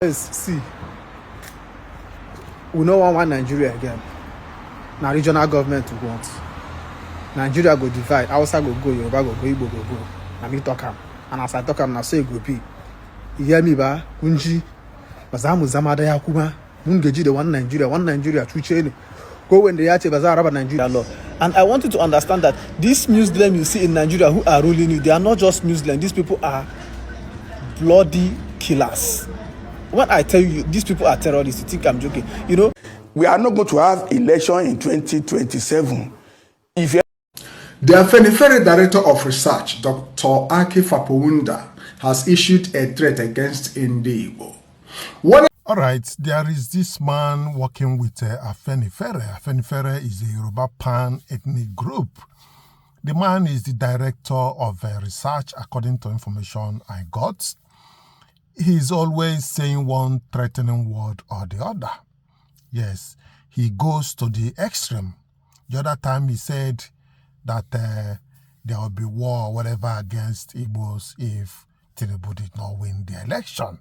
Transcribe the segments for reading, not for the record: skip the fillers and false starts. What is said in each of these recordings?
Yes, see, we no want one Nigeria again. Now regional government we want. Nigeria go divide. Hausa go go, Yoruba go go, Igbo go go. Na me talk am. And as I talk am, na so it go be. You hear me ba? Kunji. Bazamu zamada ya kuma. Mungeji the one Nigeria, chucheni. Go when they yache bazaar Arab Nigeria law. And I want you to understand that these Muslims you see in Nigeria who are ruling you, they are not just Muslims. These people are bloody killers. When I tell you these people are terrorists, you think I'm joking. You know, we are not going to have election in 2027. If the Afenifere Director of Research, Dr. Afenifere, has issued a threat against Igbo. All right, there is this man working with Afenifere. Afenifere is a Yoruba pan-ethnic group. The man is the director of research, according to information I got. He's always saying one threatening word or the other. Yes, he goes to the extreme. The other time he said that there will be war or whatever against Igbos if Tinubu did not win the election.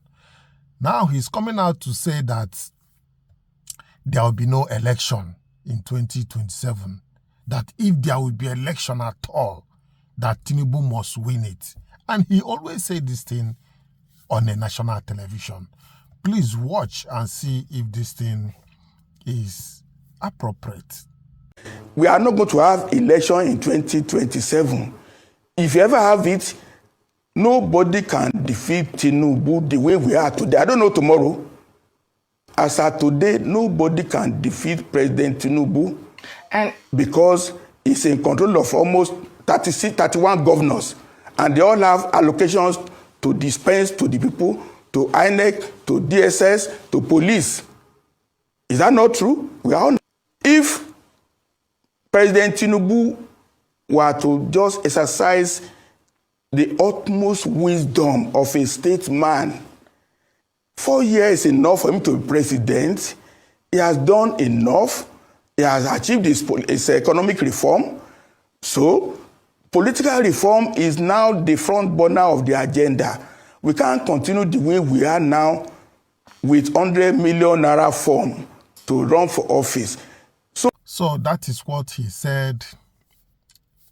Now he's coming out to say that there will be no election in 2027. That if there will be election at all, that Tinubu must win it. And he always say this thing on a national television. Please watch and see if this thing is appropriate. we are not going to have election in 2027. If you ever have it, nobody can defeat Tinubu the way we are today. I don't know tomorrow. As of today, nobody can defeat President Tinubu, and because he's in control of almost 31 governors, and they all have allocations to dispense to the people, to INEC, to DSS, to police. Is that not true? We are all. If President Tinubu were to just exercise the utmost wisdom of a statesman, 4 years is enough for him to be president. He has done enough. He has achieved his economic reform. So, political reform is now the front burner of the agenda. We can't continue the way we are now with 100 million naira form to run for office. So that is what he said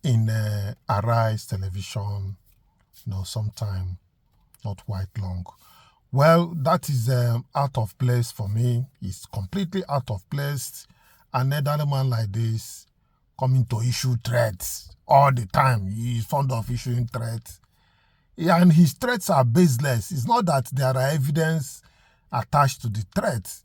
in Arise television, sometime not quite long. Well, that is out of place for me. It's completely out of place. An elderly man like this coming to issue threats all the time. He is fond of issuing threats. Yeah, and his threats are baseless. It's not that there are evidence attached to the threats.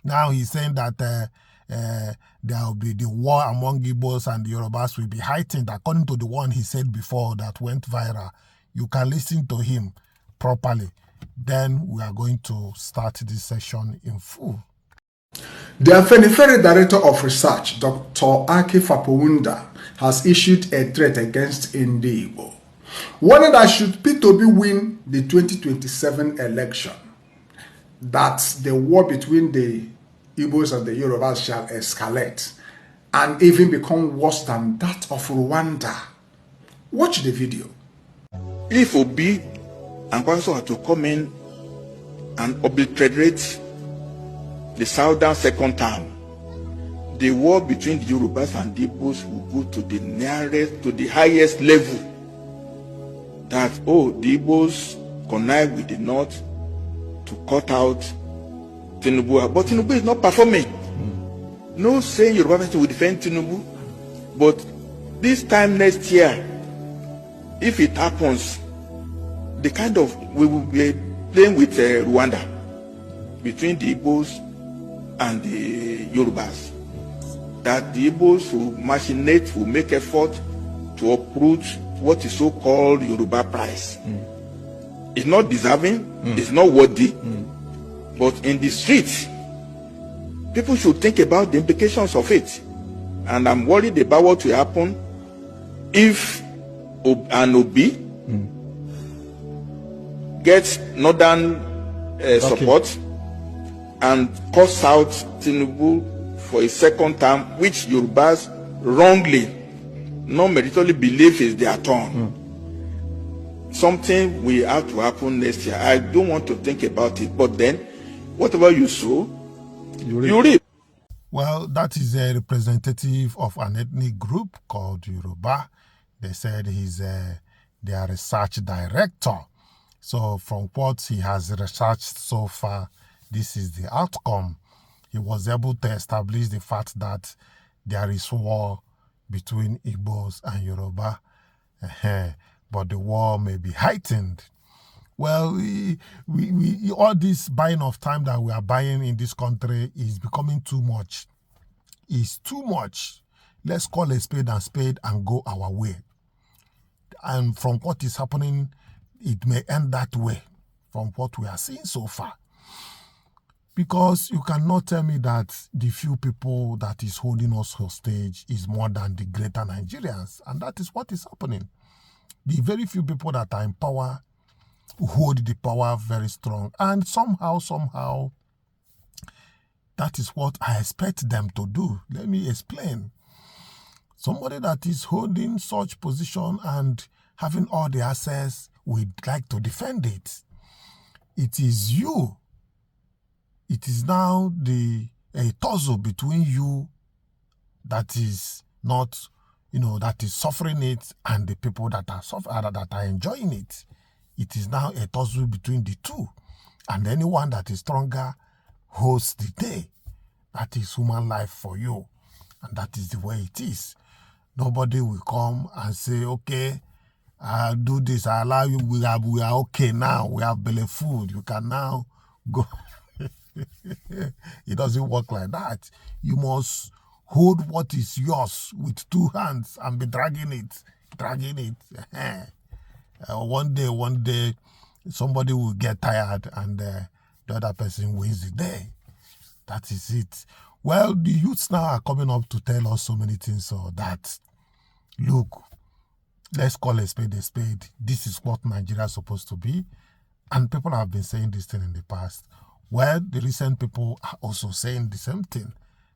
Now he's saying that there will be the war among Igbos and the Yorubas will be heightened, according to the one he said before that went viral. You can listen to him properly. Then we are going to start this session in full. The Afenifere Director of Research, Dr. Afenifere, has issued a threat against Igbo, warning that should P2B win the 2027 election, that the war between the Igbos and the Yorubas shall escalate and even become worse than that of Rwanda. Watch the video. If Obi and Kwaso are to come in and obliterate the southern second term, the war between the Yorubas and the Igbos will go to the nearest, to the highest level. That, the Igbos connive with the North to cut out Tinubu. But Tinubu is not performing. No saying Yoruba people will defend Tinubu. But this time next year, if it happens, we will be playing with Rwanda between the Igbos and the Yorubas. That the Igbos will machinate, will make effort to uproot what is so-called Yoruba price. It's not deserving, it's not worthy, but in the streets, people should think about the implications of it. And I'm worried about what will happen if an Obi gets northern support and cuts out Tinubu for a second term, which Yorubas wrongly, not meritorily believe is their turn. Something will have to happen next year. I don't want to think about it, but then Whatever you sow, you reap. Well, that is a representative of an ethnic group called Yoruba. They said he's their research director. So from what he has researched so far, this is the outcome. He was able to establish the fact that there is war between Igbos and Yoruba, but the war may be heightened. Well, we all this buying of time that we are buying in this country is becoming too much. It's too much. Let's call a spade and go our way. And from what is happening, it may end that way from what we are seeing so far. Because you cannot tell me that the few people that is holding us hostage is more than the greater Nigerians. And that is what is happening. The very few people that are in power hold the power very strong. And somehow, that is what I expect them to do. Let me explain. Somebody that is holding such position and having all the access would like to defend it. It is you. It is now a tussle between you that is not, that is suffering it and the people that are enjoying it. It is now a tussle between the two. And anyone that is stronger holds the day. That is human life for you. And that is the way it is. Nobody will come and say, okay, I'll do this, I allow you, we are okay now, we have belly food, you can now go. It doesn't work like that. You must hold what is yours with two hands and be dragging it. One day, somebody will get tired and the other person wins the day. That is it. Well, the youths now are coming up to tell us so many things. So that, look, let's call a spade a spade. This is what Nigeria is supposed to be. And people have been saying this thing in the past. Well, the recent people are also saying the same thing.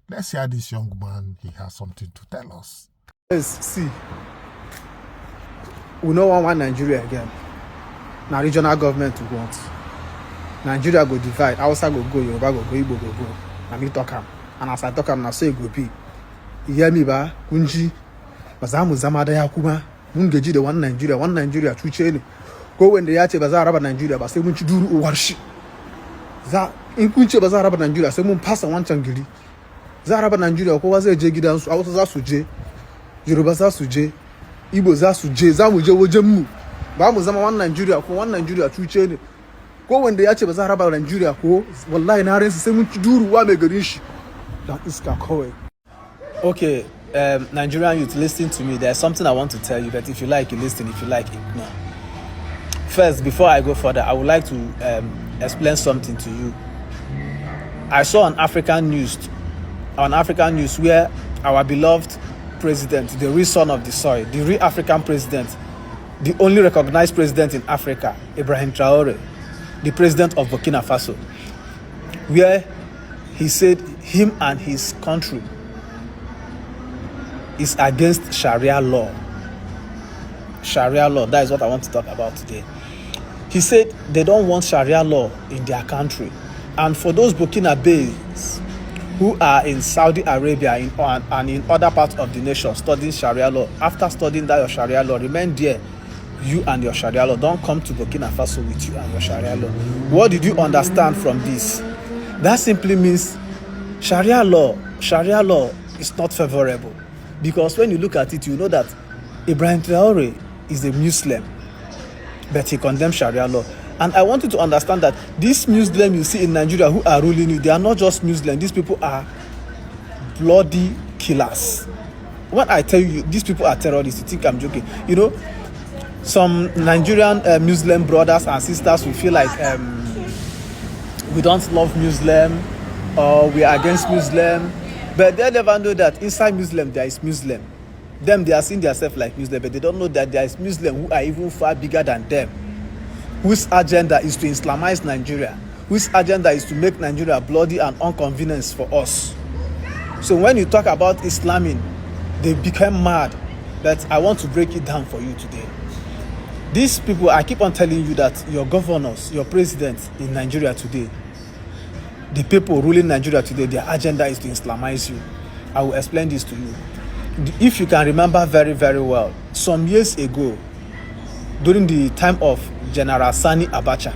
Let's hear this young man. He has something to tell us. Yes, see. We no want Nigeria again. Now regional government we want. Nigeria go divide. Hausa go go, Yoruba go go, Igbo go go. Na me talk am. And as I talk am, na so it go be. You hear me ba? Kunji. Bazamu zamada ya kuma. Mungeji the one Nigeria, chucheni. Go when they yache baza araba Nigeria, ba say munchi duru uwarshi. Za in kunche baza araba Nigeria, say mun pasa wancan giri. Za araba Nigeria ko wa zai je gidansu, Hausa za su je. Yoruba za su je. Igbo za su je, za mu je wajen mu. Ba mu zama one Nigeria cuce ne. Ko wanda ya ce ba za raba Nigeria ko wallahi na rinsu sai mun ci duruwa mai garin shi. Da iska kawai. Okay, Nigerian youth, listen to me. There's something I want to tell you, but if you like, you listen. If you like, ignore. First, before I go further, I would like to explain something to you. I saw on African news where our beloved president, the real son of the soil, the real African president, the only recognized president in Africa, Ibrahim Traore, the president of Burkina Faso, where he said him and his country is against Sharia law. Sharia law, that is what I want to talk about today. He said they don't want Sharia law in their country. And for those Burkinabés who are in Saudi Arabia and in other parts of the nation studying Sharia law, after studying that your Sharia law, remain there, you and your Sharia law. Don't come to Burkina Faso with you and your Sharia law. What did you understand from this? That simply means Sharia law is not favorable. Because when you look at it, you know that Ibrahim Traore is a Muslim, but he condemns Sharia law. And I want you to understand that these Muslims you see in Nigeria who are ruling you, they are not just Muslims. These people are bloody killers. When I tell you these people are terrorists, you think I'm joking. You know, some Nigerian Muslim brothers and sisters will feel like we don't love Muslim or we are against Muslim. But they never know that inside Muslim there is Muslim. Them, they are seeing themselves like Muslim, but they don't know that there is Muslim who are even far bigger than them, whose agenda is to Islamize Nigeria, whose agenda is to make Nigeria bloody and inconvenience for us. So when you talk about Islaming, they become mad. But I want to break it down for you today. These people, I keep on telling you that your governors, your presidents in Nigeria today, the people ruling Nigeria today, their agenda is to Islamize you. I will explain this to you. If you can remember very, very well, some years ago, during the time of General Sani Abacha,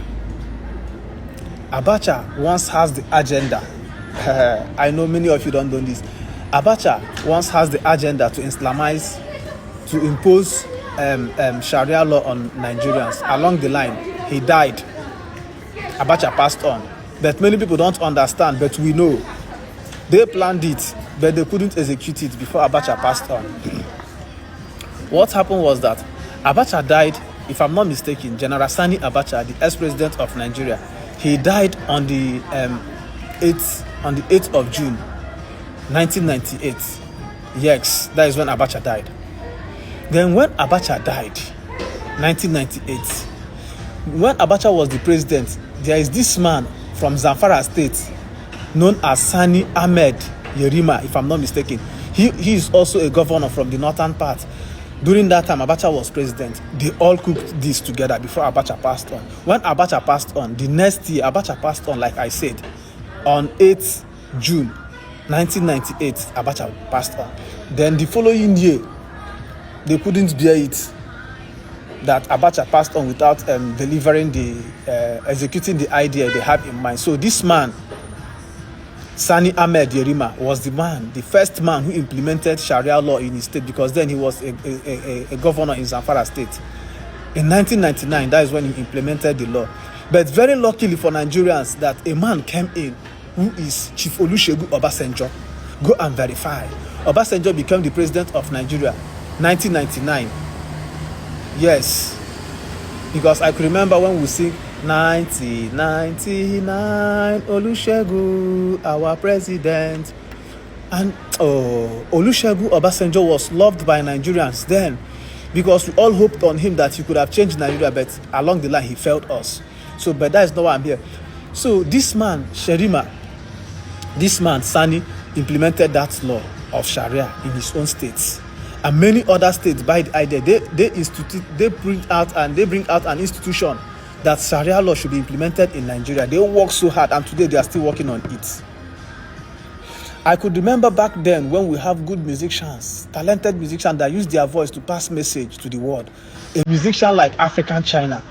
Abacha once has the agenda. I know many of you don't know this. Abacha once has the agenda to Islamize, to impose Sharia law on Nigerians. Along the line, he died. Abacha passed on. But many people don't understand, but we know. They planned it, but they couldn't execute it before Abacha passed on. What happened was that Abacha died, if I'm not mistaken, General Sani Abacha, the ex-president of Nigeria, he died on the 8th of June, 1998. Yes, that is when Abacha died. Then when Abacha died, 1998, when Abacha was the president, there is this man from Zamfara State known as Sani Ahmed Yerima, if I'm not mistaken. He is also a governor from the northern part. During that time, Abacha was president. They all cooked this together before Abacha passed on. When Abacha passed on, the next year, Abacha passed on, like I said, on 8th June 1998, Abacha passed on. Then the following year, they couldn't bear it that Abacha passed on without delivering executing the idea they have in mind. So this man, Sani Ahmed Yerima, was the first man who implemented Sharia law in his state, because then he was a governor in Zamfara State. In 1999, that is when he implemented the law. But very luckily for Nigerians that a man came in who is Chief Olusegun Obasanjo. Go and verify. Obasanjo became the president of Nigeria 1999. Yes, because I could remember when we sing 1999, Olusegun, our president. And Olusegun Obasanjo was loved by Nigerians then, because we all hoped on him that he could have changed Nigeria, but along the line he failed us. So, but that is not why I'm here. So this man, Sherima, this man, Sani, implemented that law of Sharia in his own states. And many other states, by the idea, they bring out an institution that Sharia law should be implemented in Nigeria. They work so hard, and today they are still working on it. I could remember back then when we have good musicians, talented musicians that use their voice to pass message to the world. A musician like African China.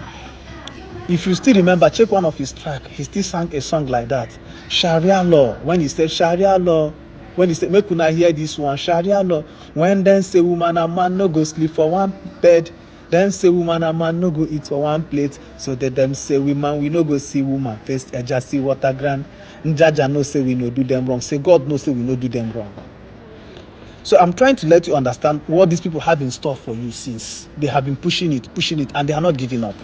If you still remember, check one of his tracks. He still sang a song like that. Sharia law. When he said Sharia law, when he said, make una hear this one, Sharia law. When then say woman and man no go sleep for one bed, then say woman and man no go eat for one plate. So that them say woman, we no go see woman first, just see water grand. Njaja no say we no do them wrong. Say God no say we no do them wrong. So I'm trying to let you understand what these people have in store for you, since they have been pushing it, and they are not giving up.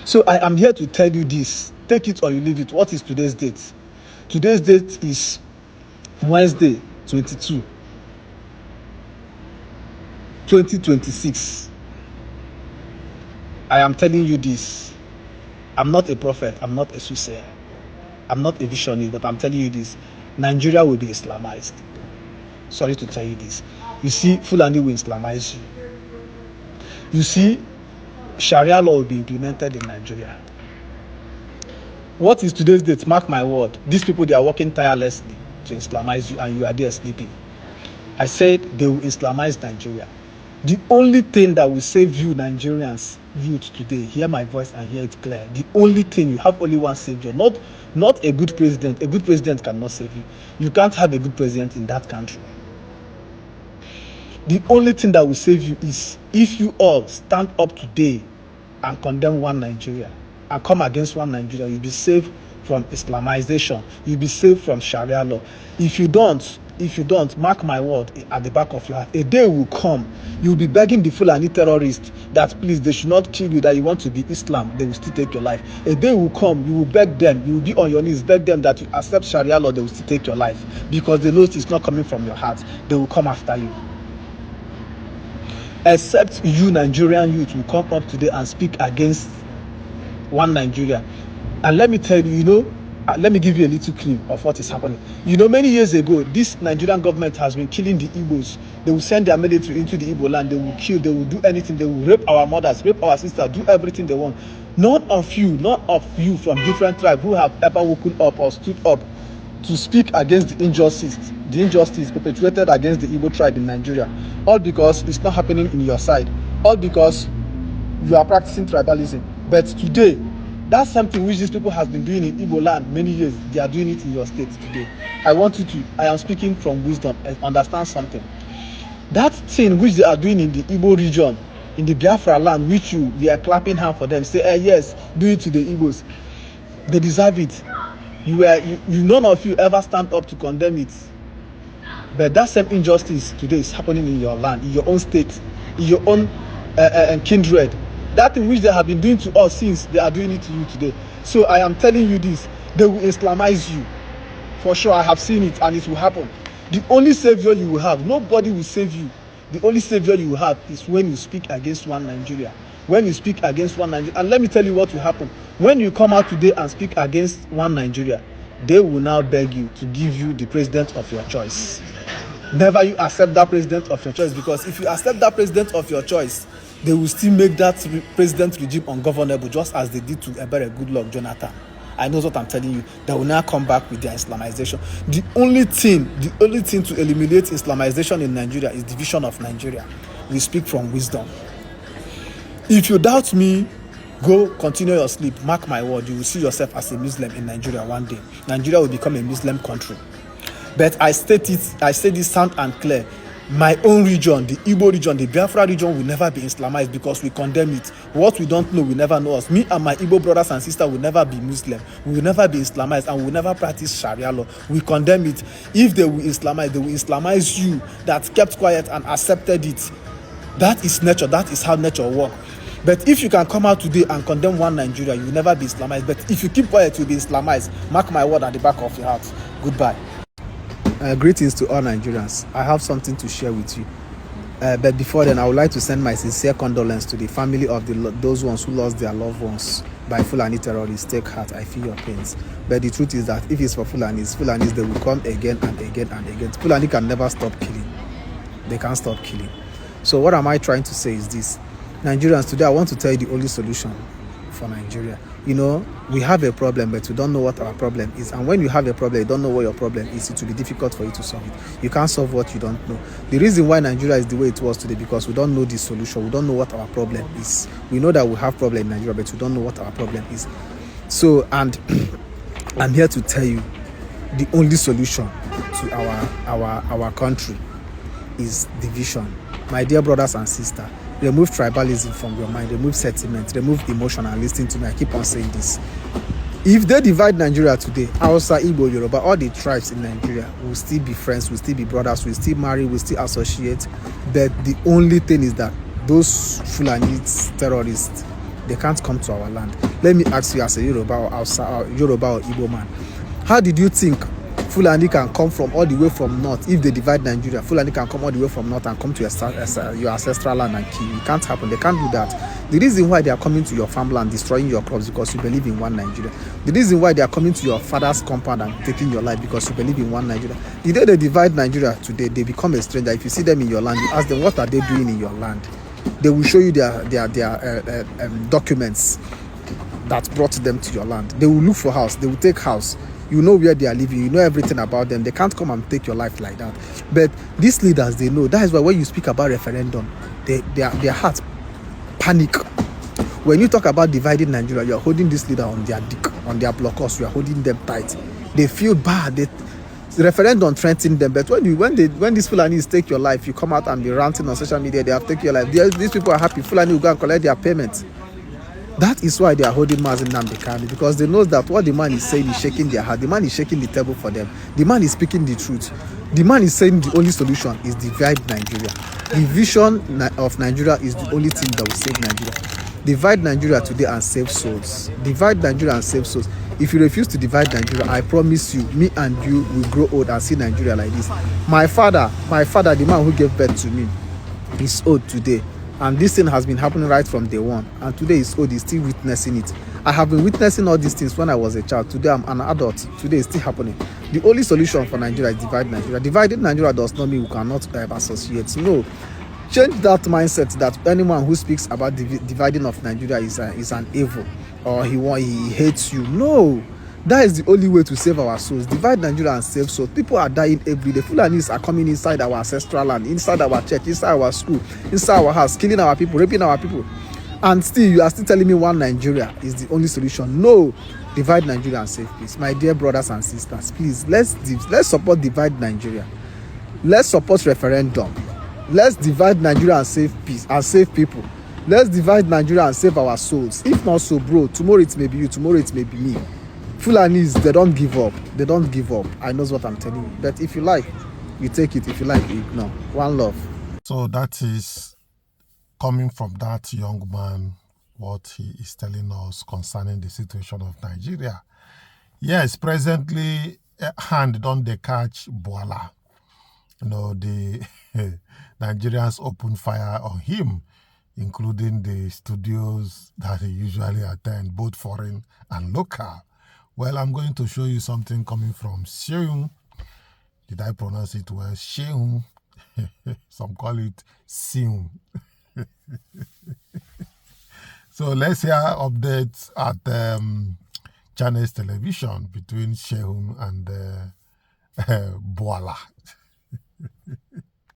So I am here to tell you this. Take it or you leave it. What is today's date? Today's date is Wednesday, 22, 2026. I am telling you this. I'm not a prophet. I'm not a soothsayer. I'm not a visionary, but I'm telling you this. Nigeria will be Islamized. Sorry to tell you this. You see, Fulani will Islamize you. You see, Sharia law will be implemented in Nigeria. What is today's date? Mark my word. These people, they are working tirelessly to Islamize you, and you are there sleeping. I said they will Islamize Nigeria. The only thing that will save you Nigerians, youth today, hear my voice and hear it clear. The only thing, you have only one savior, not a good president. A good president cannot save you. You can't have a good president in that country. The only thing that will save you is if you all stand up today and condemn one Nigeria and come against one Nigeria. You'll be saved from Islamization. You'll be saved from Sharia law. If you don't, mark my word at the back of your heart, a day will come, you'll be begging the Fulani terrorists that please, they should not kill you, that you want to be Islam. They will still take your life. A day will come, you will beg them, you will be on your knees, beg them that you accept Sharia law. They will still take your life, because they know it's not coming from your heart. They will come after you. Except you Nigerian youth will come up today and speak against one Nigeria. And let me tell you, let me give you a little clip of what is happening. Many years ago, this Nigerian government has been killing the Igbos. They will send their military into the Igbo land. They will kill. They will do anything. They will rape our mothers, rape our sisters, do everything they want. None of you from different tribes who have ever woken up or stood up to speak against the injustice perpetrated against the Igbo tribe in Nigeria, all because it's not happening in your side, all because you are practicing tribalism. But today, that's something which these people have been doing in Igbo land many years. They are doing it in your state today. I am speaking from wisdom and understand something. That thing which they are doing in the Igbo region, in the Biafra land, which we are clapping hand for them, say, yes, do it to the Igbos. They deserve it. None of you ever stand up to condemn it. But that same injustice today is happening in your land, in your own state, in your own kindred. That thing which they have been doing to us since, they are doing it to you today. So I am telling you this, they will Islamize you. For sure, I have seen it and it will happen. The only savior you will have, nobody will save you. The only savior you will have is when you speak against one Nigeria. When you speak against one Nigeria, and let me tell you what will happen. When you come out today and speak against one Nigeria, they will now beg you to give you the president of your choice. Never you accept that president of your choice, because if you accept that president of your choice, they will still make that president regime ungovernable, just as they did to Ebere Goodluck Jonathan. I know what I'm telling you. They will now come back with their Islamization. The only thing to eliminate Islamization in Nigeria is division of Nigeria. We speak from wisdom. If you doubt me, go continue your sleep. Mark my word, you will see yourself as a Muslim in Nigeria one day. Nigeria will become a Muslim country. But I state this sound and clear. My own region, the Igbo region, the Biafra region will never be Islamized because we condemn it. What we don't know will never know us. Me and my Igbo brothers and sisters will never be Muslim. We will never be Islamized, and we will never practice Sharia law. We condemn it. If they will Islamize you that kept quiet and accepted it. That is nature. That is how nature works. But if you can come out today and condemn one Nigeria, you will never be Islamized. But if you keep quiet, you will be Islamized. Mark my word at the back of your heart. Goodbye. Greetings to all Nigerians. I have something to share with you. But before then, I would like to send my sincere condolence to the family of those ones who lost their loved ones by Fulani terrorists. Take heart, I feel your pains. But the truth is that if it's for Fulanis, they will come again and again and again. Fulani can never stop killing. They can't stop killing. So what am I trying to say is this. Nigerians, today I want to tell you the only solution for Nigeria. You know, we have a problem, but we don't know what our problem is. And when you have a problem, you don't know what your problem is, it will be difficult for you to solve it. You can't solve what you don't know. The reason why Nigeria is the way it was today, because we don't know the solution. We don't know what our problem is. We know that we have problem in Nigeria, but we don't know what our problem is. So, and I'm here to tell you the only solution to our country is division. My dear brothers and sisters, remove tribalism from your mind, remove sentiment, remove emotion, and listen to me. I keep on saying this. If they divide Nigeria today, Hausa, Igbo, Yoruba, all the tribes in Nigeria will still be friends, will still be brothers, will still marry, will still associate. But the only thing is that those Fulani terrorists, they can't come to our land. Let me ask you as a Yoruba or Hausa, or Yoruba or Igbo man, how did you think Fulani can come from all the way from north? If they divide Nigeria, Fulani can come all the way from north and come to your ancestral land and kill you. It can't happen. They can't do that. The reason why they are coming to your farmland, destroying your crops, because you believe in one Nigeria. The reason why they are coming to your father's compound and taking your life, because you believe in one Nigeria. The day they divide Nigeria today, they become a stranger. If you see them in your land, you ask them, what are they doing in your land? They will show you their documents that brought them to your land. They will look for house. They will take house. You know where they are living. You know everything about them. They can't come and take your life like that. But these leaders, they know. That is why when you speak about referendum, their hearts panic. When you talk about dividing Nigeria, you are holding this leader on their dick, on their blockers. You are holding them tight. They feel bad. The referendum threatening them. But when these Fulanis take your life, you come out and be ranting on social media. They have taken your life. These people are happy. Fulani will go and collect their payments. That is why they are holding Mazi Nnamdi Kanu, because they know that what the man is saying is shaking their heart. The man is shaking the table for them. The man is speaking the truth. The man is saying the only solution is divide Nigeria. Division of Nigeria is the only thing that will save Nigeria. Divide Nigeria today and save souls. Divide Nigeria and save souls. If you refuse to divide Nigeria, I promise you, me and you will grow old and see Nigeria like this. My father, the man who gave birth to me, is old today. And this thing has been happening right from day one. And today is old, he's still witnessing it. I have been witnessing all these things when I was a child. Today I'm an adult. Today it's still happening. The only solution for Nigeria is divide Nigeria. Dividing Nigeria does not mean we cannot associate. No. Change that mindset that anyone who speaks about dividing of Nigeria is an evil. or he hates you. No. That is the only way to save our souls. Divide Nigeria and save souls. People are dying every day. Fulanis are coming inside our ancestral land, inside our church, inside our school, inside our house, killing our people, raping our people. And still, you are still telling me one Nigeria is the only solution. No. Divide Nigeria and save peace. My dear brothers and sisters, please, let's support Divide Nigeria. Let's support referendum. Let's divide Nigeria and save peace and save people. Let's divide Nigeria and save our souls. If not so, bro, tomorrow it may be you, tomorrow it may be me. Fulanis, they don't give up. They don't give up. I know what I'm telling you. But if you like, you take it. If you like, you ignore. One love. So that is coming from that young man, what he is telling us concerning the situation of Nigeria. Yes, presently, hand don't they catch Boala. You know, the Nigerians open fire on him, including the studios that he usually attend, both foreign and local. Well, I'm going to show you something coming from Seung. Did I pronounce it well? Seung. Some call it Seung. So let's hear updates at Chinese television between Seung and Boala.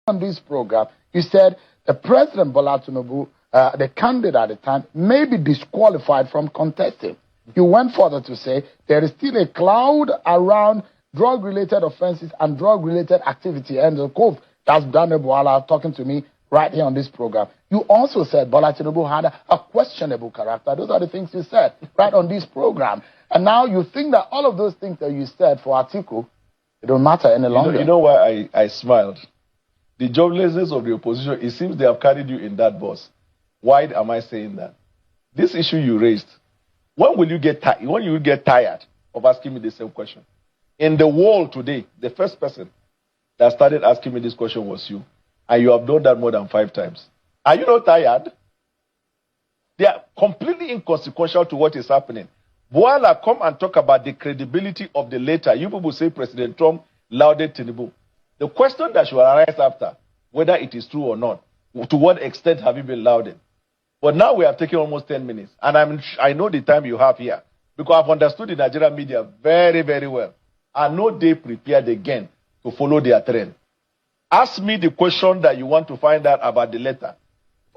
On this program, you said the President Bola Tinubu, the candidate at the time, may be disqualified from contesting. You went further to say there is still a cloud around drug-related offenses and drug-related activity. And of course, that's Daniel Boala talking to me right here on this program. You also said Bola Tinubu had a questionable character. Those are the things you said right on this program. And now you think that all of those things that you said for Atiku, it don't matter any longer. You know why I smiled? The joblessness of the opposition, it seems they have carried you in that bus. Why am I saying that? This issue you raised, when will you get tired of asking me the same question? In the world today, the first person that started asking me this question was you. And you have done that more than 5 times. Are you not tired? They are completely inconsequential to what is happening. Boala, come and talk about the credibility of the letter. You people say President Trump lauded Tinubu. The question that should arise after, whether it is true or not, to what extent have you been lauded? But now we have taken almost 10 minutes. And I know the time you have here. Because I've understood the Nigerian media very, very well. I know they prepared again to follow their trend. Ask me the question that you want to find out about the letter.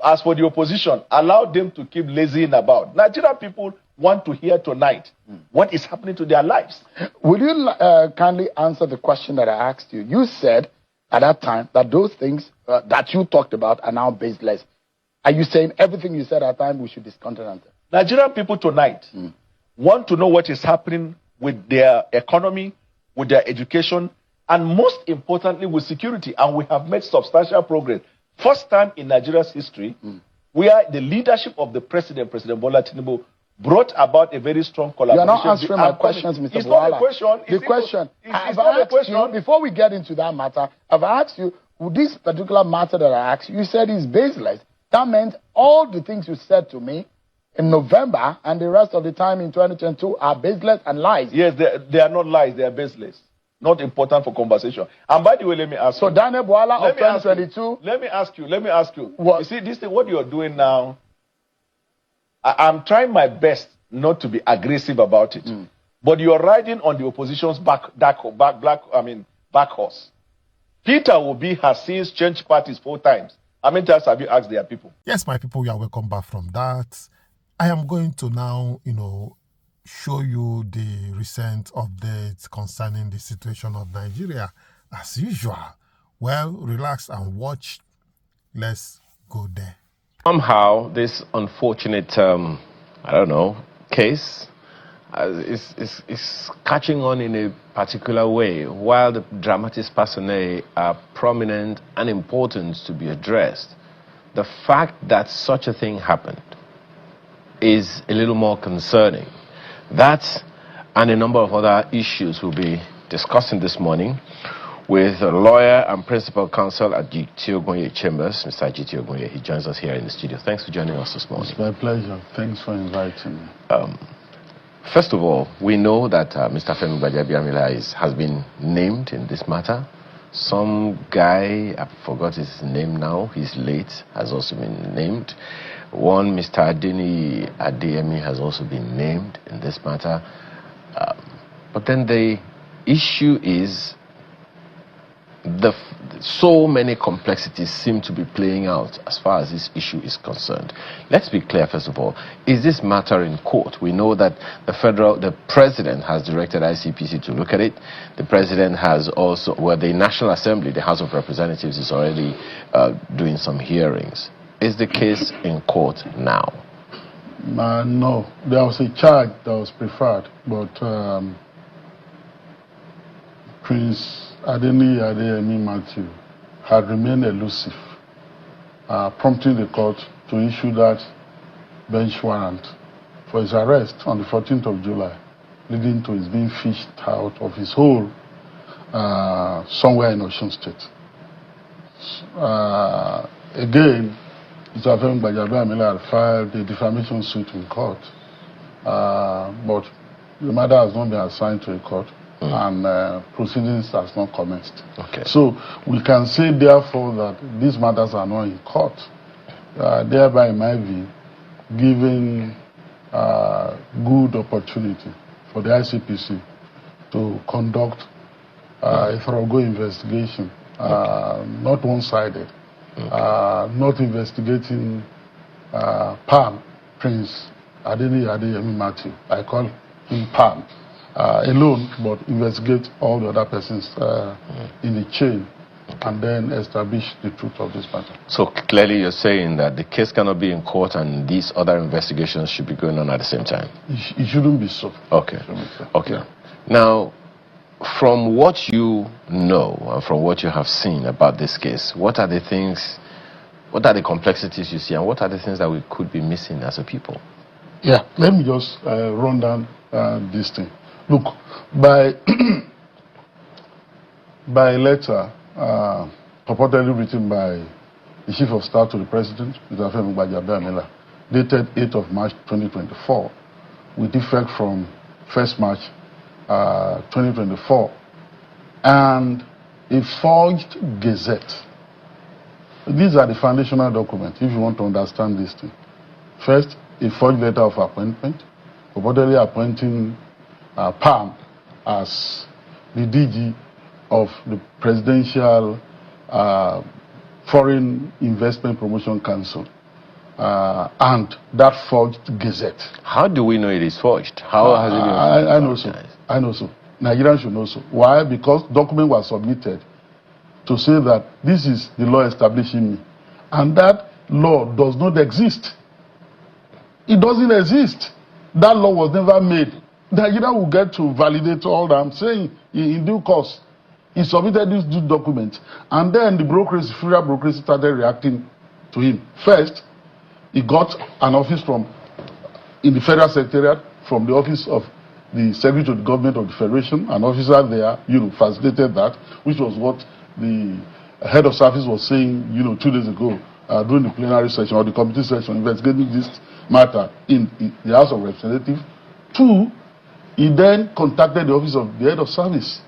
As for the opposition, allow them to keep lazying about. Nigerian people want to hear tonight what is happening to their lives. Will you kindly answer the question that I asked you? You said at that time that those things that you talked about are now baseless. Are you saying everything you said at that time we should discontinent? Nigerian people tonight want to know what is happening with their economy, with their education, and most importantly with security. And we have made substantial progress. First time in Nigeria's history, where the leadership of the President Bola Tinubu, brought about a very strong collaboration. You are not answering my questions, Mr. It's Boala. not a question. The question, I've asked you, before we get into that matter, I've asked you, this particular matter that I asked you, you said is baseless. That meant all the things you said to me in November and the rest of the time in 2022 are baseless and lies. Yes, they are not lies, they are baseless. Not important for conversation. And by the way, let me ask you. So Daniel Boala of 2022. Let me ask you. What? You see, this thing, what you're doing now, I'm trying my best not to be aggressive about it. But you're riding on the opposition's back horse. Peter Obi has since changed parties 4 times. How many times have you asked their people? Yes, my people, you are welcome back from that. I am going to now, show you the recent updates concerning the situation of Nigeria as usual. Well, relax and watch. Let's go there. Somehow, this unfortunate, case is catching on in a particular way, while the dramatis personae are prominent and important to be addressed. The fact that such a thing happened is a little more concerning. That and a number of other issues we'll be discussing this morning with a lawyer and principal counsel at GT Ogunye Chambers, Mr. GT Ogunye. He joins us here in the studio. Thanks for joining us this morning. It's my pleasure. Thanks for inviting me. First of all, we know that Mr. Afenifere has been named in this matter. Some guy, I forgot his name now, he's late, has also been named. One, Mr. Adeni Adeyemi has also been named in this matter. But then the issue is so many complexities seem to be playing out as far as this issue is concerned. Let's be clear, first of all. Is this matter in court? We know that the president has directed ICPC to look at it. The president has also, the National Assembly, the House of Representatives, is already doing some hearings. Is the case in court now? No, there was a charge that was preferred, but Prince Adeni Adeyemi Matthew had remained elusive, prompting the court to issue that bench warrant for his arrest on the 14th of July, leading to his being fished out of his hole somewhere in Osun State. Again, Mr. Afenifere had filed a defamation suit in court, but the matter has not been assigned to a court. And proceedings has not commenced. Okay. So we can say therefore that these matters are not in court, thereby in my view giving good opportunity for the ICPC to conduct a thorough investigation, not one-sided, not investigating Pam, Prince Adeni Adeyemi Matthew. I call him Pam. Alone, but investigate all the other persons in the chain and then establish the truth of this matter. So clearly you're saying that the case cannot be in court and these other investigations should be going on at the same time? It shouldn't be so. Okay. Okay. Yeah. Now, from what you know and from what you have seen about this case, what are the complexities you see and what are the things that we could be missing as a people? Yeah, let me just run down this thing. Look, by a letter purportedly written by the Chief of Staff to the President, Mr. Afenifere, dated 8th of March 2024, with effect from 1st March 2024, and a forged gazette. These are the foundational documents, if you want to understand this thing. First, a forged letter of appointment, purportedly appointing Pam as the DG of the Presidential Foreign Investment Promotion Council, and that forged gazette. How do we know it is forged? How has it been? I know so. I know so. Nigerians should know so. Why? Because document was submitted to say that this is the law establishing me, and that law does not exist. It doesn't exist. That law was never made. Nigeria will get to validate all that I'm saying in due course. He submitted this document, and then the bureaucracy, federal bureaucracy, started reacting to him. First, he got an office in the federal secretariat from the office of the Secretary to the Government of the Federation. An officer there, facilitated that, which was what the head of service was saying, 2 days ago during the plenary session or the committee session investigating this matter in the House of Representatives. 2, he then contacted the office of the head of service,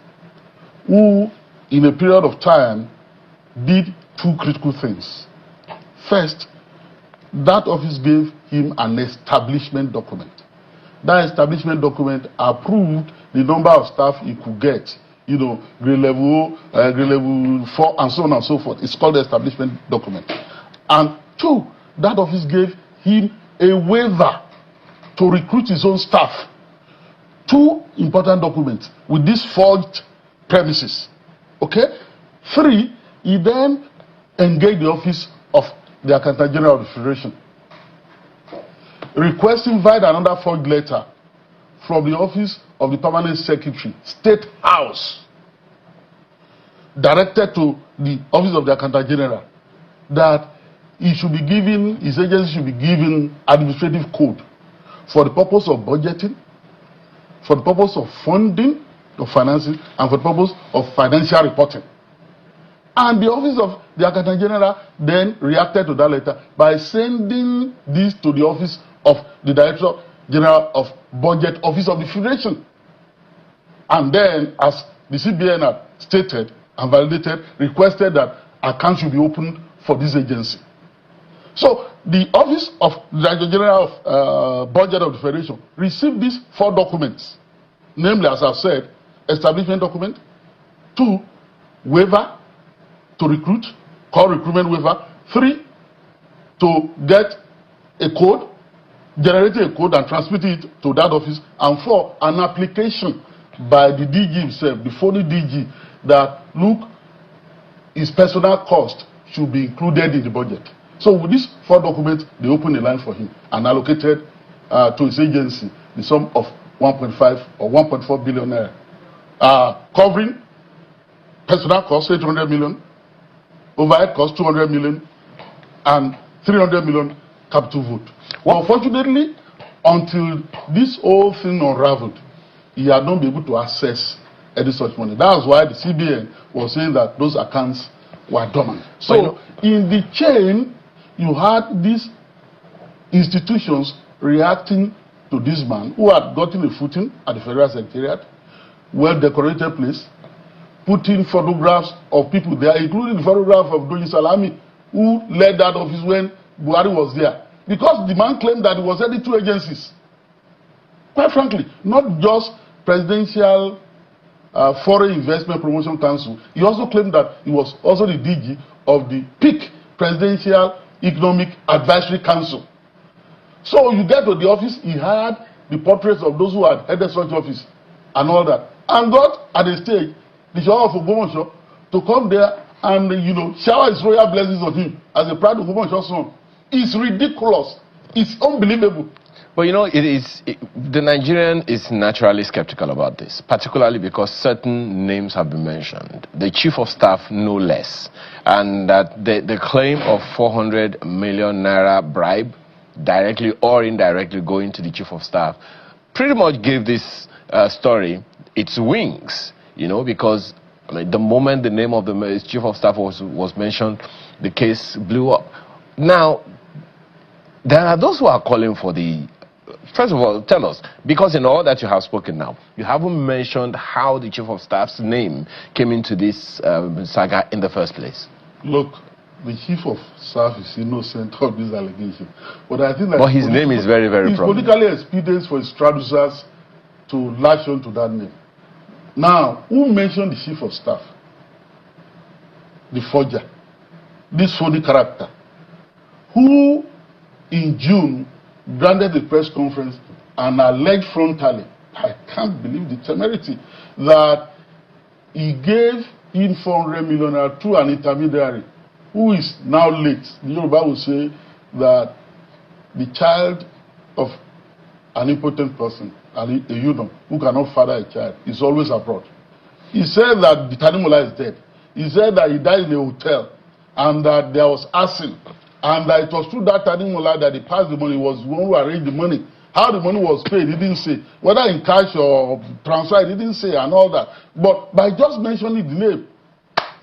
who, in a period of time, did 2 critical things. First, that office gave him an establishment document. That establishment document approved the number of staff he could get, grade level 4, and so on and so forth. It's called the establishment document. And 2, that office gave him a waiver to recruit his own staff. 2 important documents with these forged premises. Okay? 3, he then engaged the office of the Accountant General of the Federation, requesting via another forged letter from the office of the Permanent Secretary, State House, directed to the office of the Accountant General that his agency should be given administrative code for the purpose of budgeting, for the purpose of funding, of financing, and for the purpose of financial reporting. And the office of the Accountant General then reacted to that letter by sending this to the office of the Director General of Budget, Office of the Federation. And then, as the CBN had stated and validated, requested that accounts should be opened for this agency. So the Office of the Director General of Budget of the Federation received these 4 documents, namely, as I've said, establishment document, 2, waiver to recruit, called recruitment waiver, 3, to get a code, generating a code and transmitting it to that office, and 4, an application by the DG himself, the phony DG, that look, his personal cost should be included in the budget. So with these 4 documents, they opened a line for him and allocated to his agency the sum of 1.5 or 1.4 billion naira, covering personal cost 800 million, overhead cost 200 million, and 300 million capital vote. Well, unfortunately, until this whole thing unraveled, he had not been able to access any such money. That was why the CBN was saying that those accounts were dormant. So in the chain, you had these institutions reacting to this man who had gotten a footing at the Federal Secretariat, well-decorated place, putting photographs of people there, including the photograph of Doyin Salami, who led that office when Buhari was there. Because the man claimed that he was heading 2 agencies. Quite frankly, not just Presidential Foreign Investment Promotion Council, he also claimed that he was also the DG of the PIC, Presidential Economic Advisory Council. So you get to the office, he had the portraits of those who had headed such office and all that, and got at the stage the shower of Ogbomoso to come there and shower his royal blessings on him as a proud Ogbomoso son. It's ridiculous. It's unbelievable. But the Nigerian is naturally skeptical about this, particularly because certain names have been mentioned. The chief of staff, no less. And that the claim of 400 million naira bribe, directly or indirectly going to the chief of staff, pretty much gave this story its wings, because the moment the name of the chief of staff was mentioned, the case blew up. Now, there are those who are calling for the... First of all, tell us, because in all that you have spoken now, you haven't mentioned how the chief of staff's name came into this saga in the first place. Look, the chief of staff is innocent of this allegation. But I think that... But his name is very, very prominent. It's politically expedient for his traducers to latch on to that name. Now, who mentioned the chief of staff? The forger. This phony character. Who, in June, granted the press conference and alleged frontally, I can't believe the temerity, that he gave in 400 million to an intermediary who is now late. The Yoruba will say that the child of an impotent person, a eunuch who cannot father a child, is always abroad. He said that the Tanimola is dead. He said that he died in a hotel and that there was arson. And that it was through that Tanimola that he passed the money, was the one who arranged the money. How the money was paid, he didn't say. Whether in cash or transfer, he didn't say, and all that. But by just mentioning the name,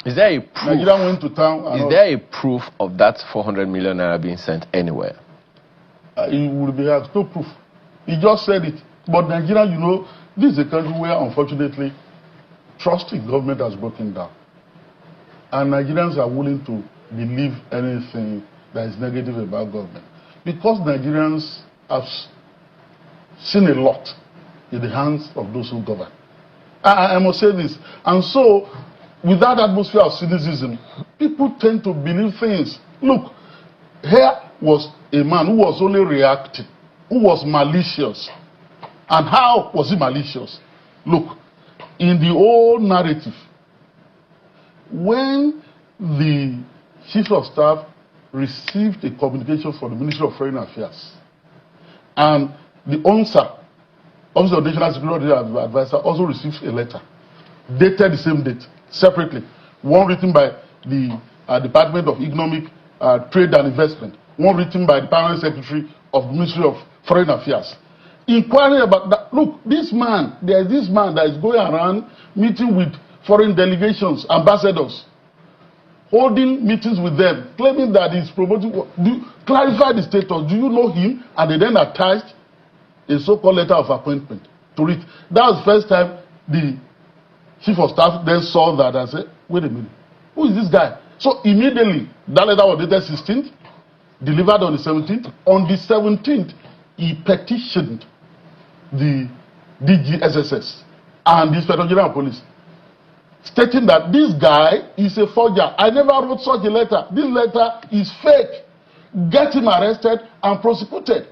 is there a proof? Nigeria went to town. Is there a proof of that 400 million naira being sent anywhere? It would be has no proof. He just said it. But Nigeria, this is a country where, unfortunately, trust in government has broken down. And Nigerians are willing to believe anything that is negative about government. Because Nigerians have seen a lot in the hands of those who govern. I must say this. And so, with that atmosphere of cynicism, people tend to believe things. Look, here was a man who was only reacting, who was malicious. And how was he malicious? Look, in the old narrative, when the chief of staff received a communication from the Ministry of Foreign Affairs, and the ONSA, Office of National Security Advisor, also received a letter dated the same date, separately. One written by the Department of Economic Trade and Investment, one written by the Permanent Secretary of the Ministry of Foreign Affairs, inquiring about that. Look, this man, there is this man that is going around meeting with foreign delegations, ambassadors, holding meetings with them, claiming that he's promoting. Clarify the status. Do you know him? And they then attached a so-called letter of appointment to it. That was the first time the chief of staff then saw that and said, wait a minute, who is this guy? So immediately, that letter was dated 16th. delivered on the 17th. On the 17th, he petitioned the DGSSS and the Inspector General of Police, stating that this guy is a forger. I never wrote such a letter. This letter is fake. Get him arrested and prosecuted.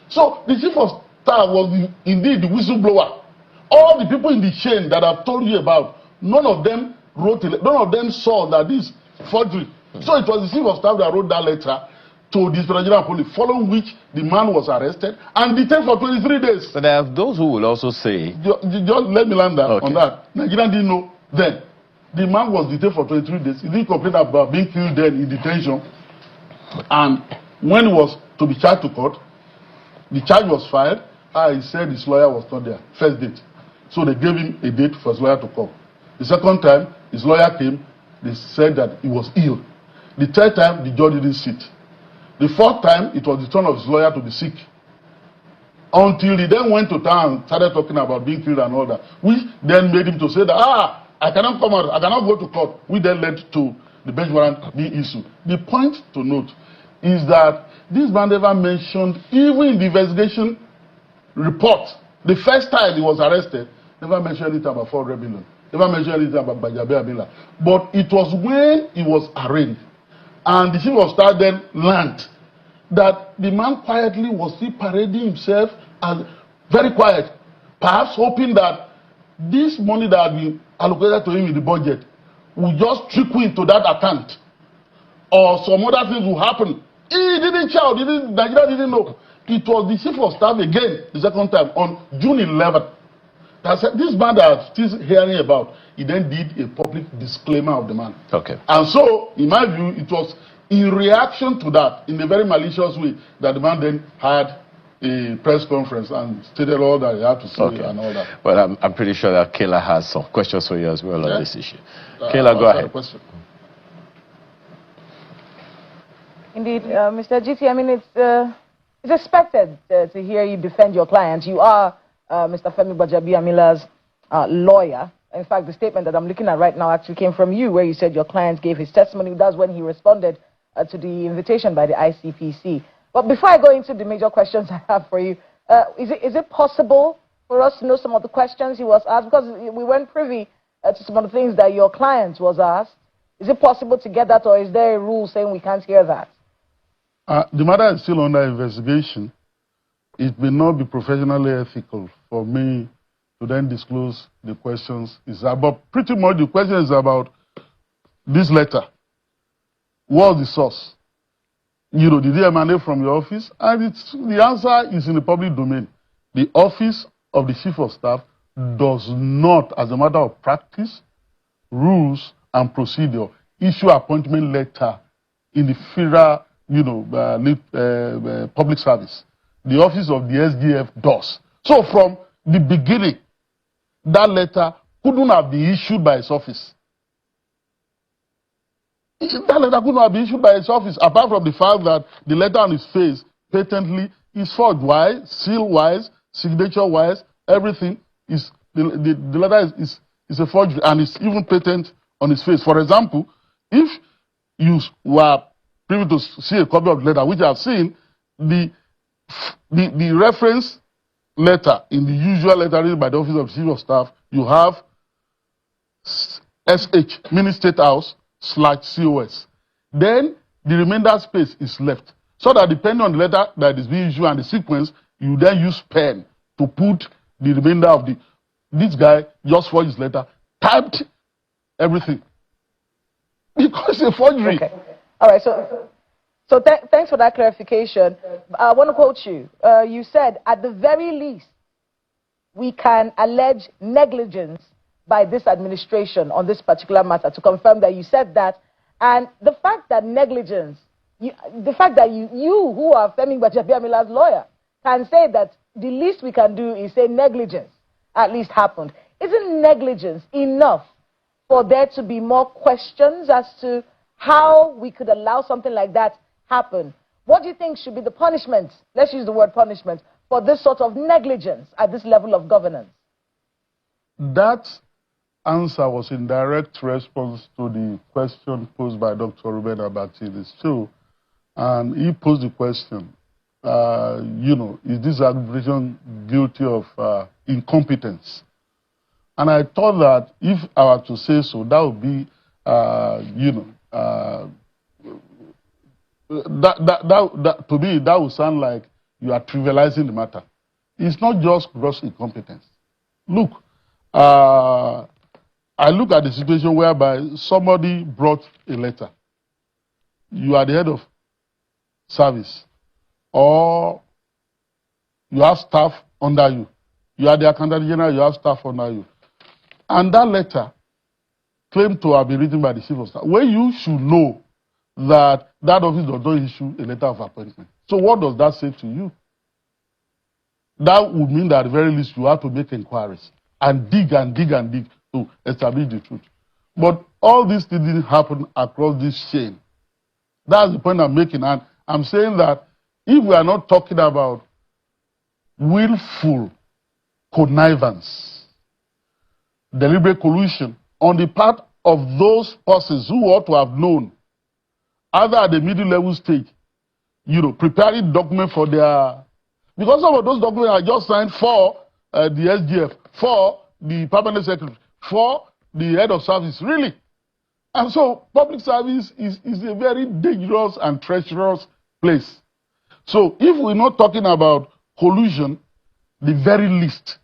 So the chief of staff was indeed the whistleblower. All the people in the chain that I've told you about, none of them wrote it. None of them saw that this forgery. So it was the chief of staff that wrote that letter to the Inspector General of Police, following which the man was arrested and detained for 23 days. But there are those who will also say... Just let me land that on that. Nigeria didn't know then. The man was detained for 23 days. He didn't complain about being killed then in detention. And when he was to be charged to court, the charge was filed. He said his lawyer was not there. First date. So they gave him a date for his lawyer to come. The second time, his lawyer came. They said that he was ill. The third time, the judge didn't sit. The fourth time, it was the turn of his lawyer to be sick. Until he then went to town and started talking about being killed and all that. Which then made him to say that, I cannot come out, I cannot go to court. Which then led to the bench warrant being issued. The point to note is that this man never mentioned, even in the investigation report, the first time he was arrested, never mentioned anything about 400 million. Never mentioned anything about Bajabe Amila. But it was when he was arraigned, and the chief of staff then learned that the man quietly was still parading himself and very quiet, perhaps hoping that this money that had been allocated to him in the budget would just trickle into that account, or some other things will happen. He didn't shout. Nigeria didn't know. It was the chief of staff again, the second time, on June 11th. That said, this man that I'm still hearing about, he then did a public disclaimer of the man. Okay. And so, in my view, it was in reaction to that, in a very malicious way, that the man then had a press conference and stated all that he had to say and all that. Well, I'm pretty sure that Kayla has some questions for you as well on this issue. Kayla, go ahead. Indeed, Mr. GT, I mean, it's expected to hear you defend your client. You are Mr. Femi Gbajabiamila's lawyer. In fact, the statement that I'm looking at right now actually came from you, where you said your client gave his testimony. That's when he responded to the invitation by the ICPC. But before I go into the major questions I have for you, is it possible for us to know some of the questions he was asked? Because we weren't privy to some of the things that your client was asked. Is it possible to get that, or is there a rule saying we can't hear that? The matter is still under investigation. It may not be professionally ethical for me to then disclose the questions. It's about, pretty much the question is about this letter. What's the source? You know, did it emanate from your office? And the answer is in the public domain. The office of the chief of staff does not, as a matter of practice, rules and procedure, issue appointment letter in the federal, public service. The office of the SGF does. So from the beginning, that letter couldn't have been issued by his office. That letter couldn't have been issued by his office, apart from the fact that the letter on his face patently is forged. Why? Seal-wise, signature-wise, everything is, the letter is a forgery, and it's even patent on his face. For example, if you were privy to see a copy of the letter, which I've seen, the reference letter in the usual letter written by the office of chief of staff, you have SH, Mini State House, /COS. Then the remainder space is left. So that depending on the letter that is being issued and the sequence, you then use pen to put the remainder of the... This guy just forged his letter, typed everything. Because it's a forgery. Okay. All right, so thanks for that clarification. I want to quote you. You said, at the very least, we can allege negligence by this administration on this particular matter, to confirm that you said that. And the fact that negligence, the fact that you who are Femi Gbajabiamila's lawyer, can say that the least we can do is say negligence at least happened. Isn't negligence enough for there to be more questions as to how we could allow something like that happen? What do you think should be the punishment, let's use the word punishment, for this sort of negligence at this level of governance? That answer was in direct response to the question posed by Dr. Ruben Abati. It is true. and he posed the question, is this administration guilty of incompetence? And I thought that if I were to say so, that would be, to me, that would sound like you are trivializing the matter. It's not just gross incompetence. Look, I look at the situation whereby somebody brought a letter. You are the head of service, or you have staff under you. You are the accountant general, you have staff under you. And that letter claimed to have been written by the chief of staff, when you should know that that office does not issue a letter of appointment. So what does that say to you? That would mean that at the very least you have to make inquiries and dig and dig and dig to establish the truth. But all these things didn't happen across this chain. That's the point I'm making. And I'm saying that if we are not talking about willful connivance, deliberate collusion on the part of those persons who ought to have known, either at the middle level stage, preparing documents for their, because some of those documents are just signed for the SGF, for the permanent secretary, for the head of service, really. And so public service is a very dangerous and treacherous place. So if we're not talking about collusion, the very least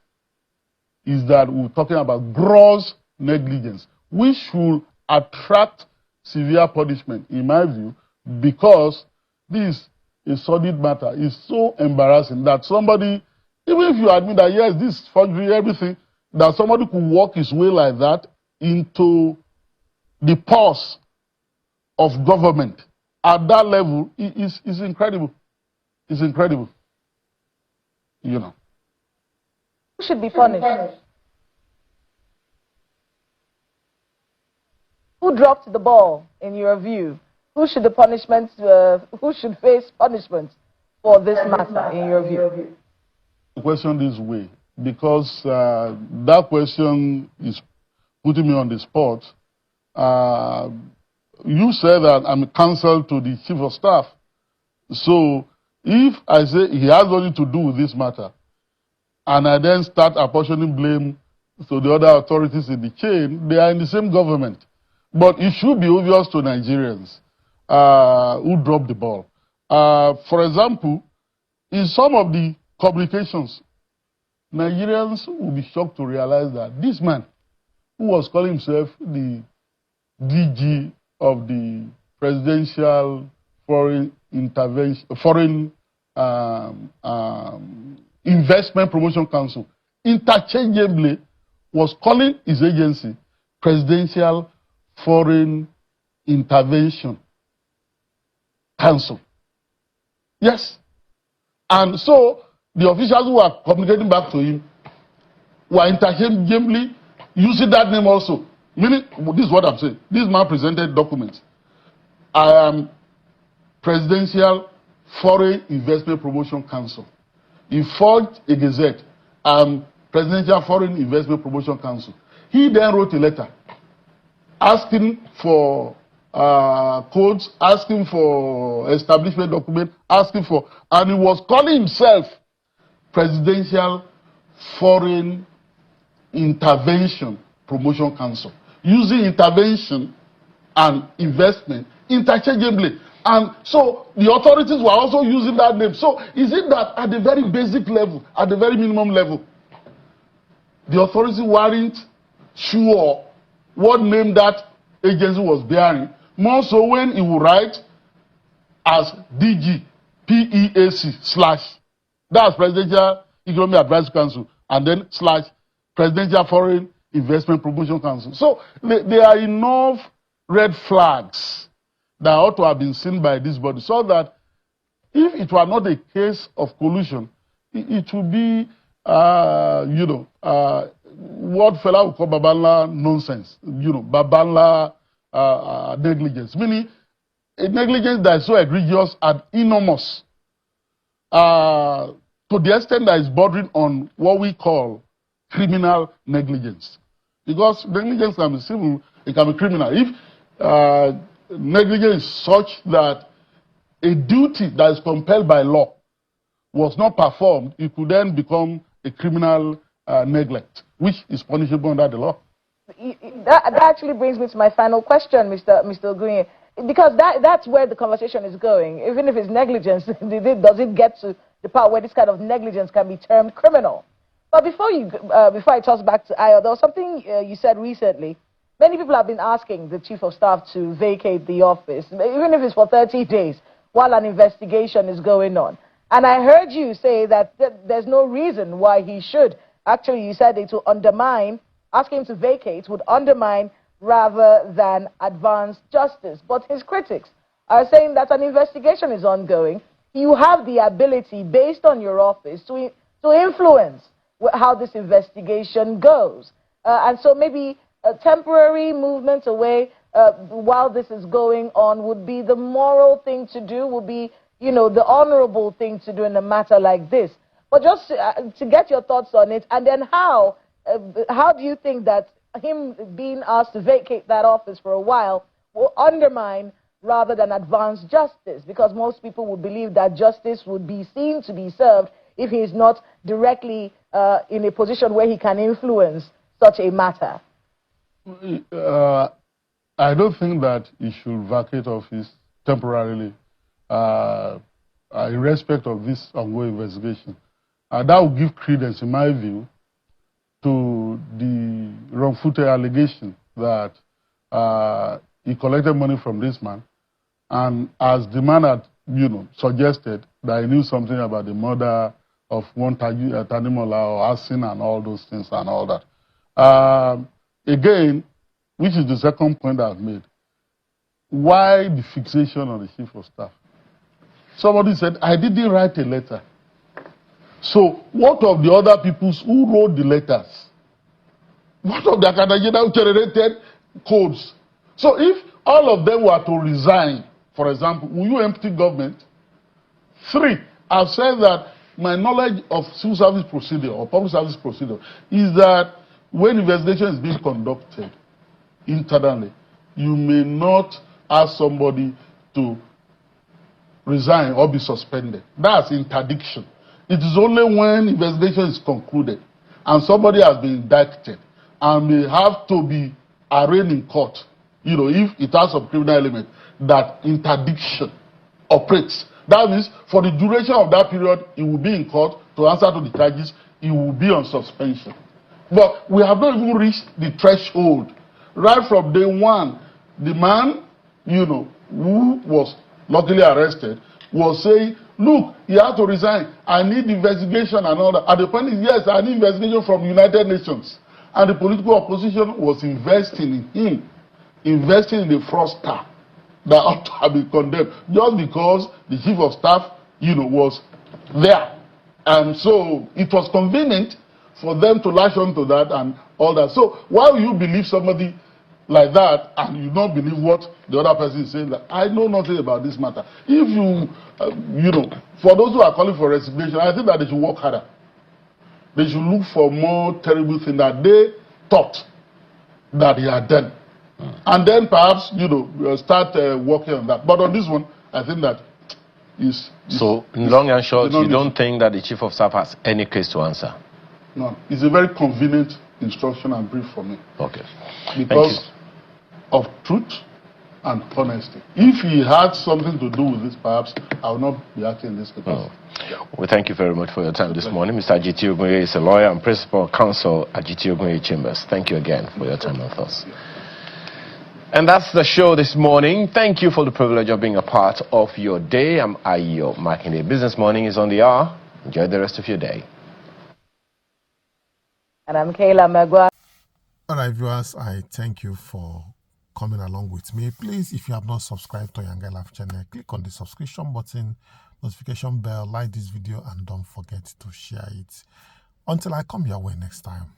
is that we're talking about gross negligence, which should attract severe punishment, in my view, because this is a sordid matter. It's so embarrassing that somebody, even if you admit that, yes, this is forgery, everything, that somebody could walk his way like that into the purse of government at that level is incredible. It's incredible. Who should be punished? Who dropped the ball, in your view? Who should who should face punishment for this matter, in your view? The question this way, because that question is putting me on the spot. You said that I'm counsel to the chief of staff. So if I say he has nothing to do with this matter, and I then start apportioning blame to the other authorities in the chain, they are in the same government. But it should be obvious to Nigerians who dropped the ball. For example, in some of the communications, Nigerians will be shocked to realize that this man, who was calling himself the DG of the Presidential Foreign Investment Promotion Council, interchangeably was calling his agency Presidential Foreign Intervention Council. Yes. And so the officials who are communicating back to him were interchangeably using that name also. Meaning, this is what I'm saying. This man presented documents. I am Presidential Foreign Investment Promotion Council. He forged a gazette. Presidential Foreign Investment Promotion Council. He then wrote a letter asking for codes, asking for establishment document, asking for, and he was calling himself Presidential Foreign Intervention Promotion Council, using intervention and investment interchangeably. And so the authorities were also using that name. So is it that at the very basic level, at the very minimum level, the authorities weren't sure what name that agency was bearing? More so when he would write as DG PEAC / that's Presidential Economic Advisory Council, and then / Presidential Foreign Investment Promotion Council. So there are enough red flags that ought to have been seen by this body, so that if it were not a case of collusion, it would be, what fella would call Babala nonsense, Babala negligence, meaning a negligence that is so egregious and enormous to the extent that it's bordering on what we call criminal negligence. Because negligence can be civil, it can be criminal. If negligence is such that a duty that is compelled by law was not performed, it could then become a criminal neglect, which is punishable under the law. That actually brings me to my final question, Mr. Ogunye, because that's where the conversation is going. Even if it's negligence, does it get to the part where this kind of negligence can be termed criminal? But before I toss back to Ayo, there was something you said recently. Many people have been asking the Chief of Staff to vacate the office, even if it's for 30 days, while an investigation is going on. And I heard you say that there's no reason why he should. Actually, you said it will undermine, asking him to vacate would undermine rather than advance justice. But his critics are saying that an investigation is ongoing. You have the ability, based on your office, to influence how this investigation goes. And so maybe a temporary movement away while this is going on would be the moral thing to do, would be, the honorable thing to do in a matter like this. But just to get your thoughts on it, and then how do you think that him being asked to vacate that office for a while will undermine rather than advance justice? Because most people would believe that justice would be seen to be served if he is not directly in a position where he can influence such a matter. I don't think that he should vacate office temporarily in respect of this ongoing investigation. That will give credence, in my view, to the wrong-footed allegation that he collected money from this man, and as the man had, suggested that he knew something about the murder of one Tanimola or Asin and all those things and all that. Again, which is the second point I've made, why the fixation on the Chief of Staff? Somebody said, I didn't write a letter. So, what of the other people who wrote the letters? What of the Akadajeda who generated codes? So, if all of them were to resign, for example, will you empty government? 3, I've said that my knowledge of civil service procedure or public service procedure is that when investigation is being conducted internally, you may not ask somebody to resign or be suspended. That's interdiction. It is only when investigation is concluded and somebody has been indicted and may have to be arraigned in court, if it has some criminal element, that interdiction operates. That means for the duration of that period, it will be in court to answer to the charges, it will be on suspension. But we have not even reached the threshold. Right from day one, the man, who was luckily arrested, was saying, look, he had to resign. I need investigation and all that. At the point is, yes, I need investigation from United Nations. And the political opposition was investing in him, investing in the fraudster that ought to have been condemned, just because the Chief of Staff, was there. And so it was convenient for them to latch on to that and all that. So why will you believe somebody like that and you don't believe what the other person is saying? That I know nothing about this matter. If you, for those who are calling for resignation, I think that they should work harder. They should look for more terrible things that they thought that he had done. And then perhaps, start working on that. But on this one, I think that is... So, in long and short, you don't think that the Chief of Staff has any case to answer? No. It's a very convenient instruction and brief for me. Okay. Because of truth and honesty. If he had something to do with this, perhaps I would not be acting in this capacity. Well, thank you very much for your time this morning. Mr. Ajiti Ogunye is a lawyer and principal counsel at Ajiti Ogunye Chambers. Thank you again for your time with us. And that's the show this morning. Thank you for the privilege of being a part of your day. I'm Ayo Makinde. Business Morning is on the hour. Enjoy the rest of your day. And I'm Kayla Magua. All right, viewers, I thank you for coming along with me. Please, if you have not subscribed to Yanga Life channel, click on the subscription button, notification bell, like this video, and don't forget to share it. Until I come your way next time.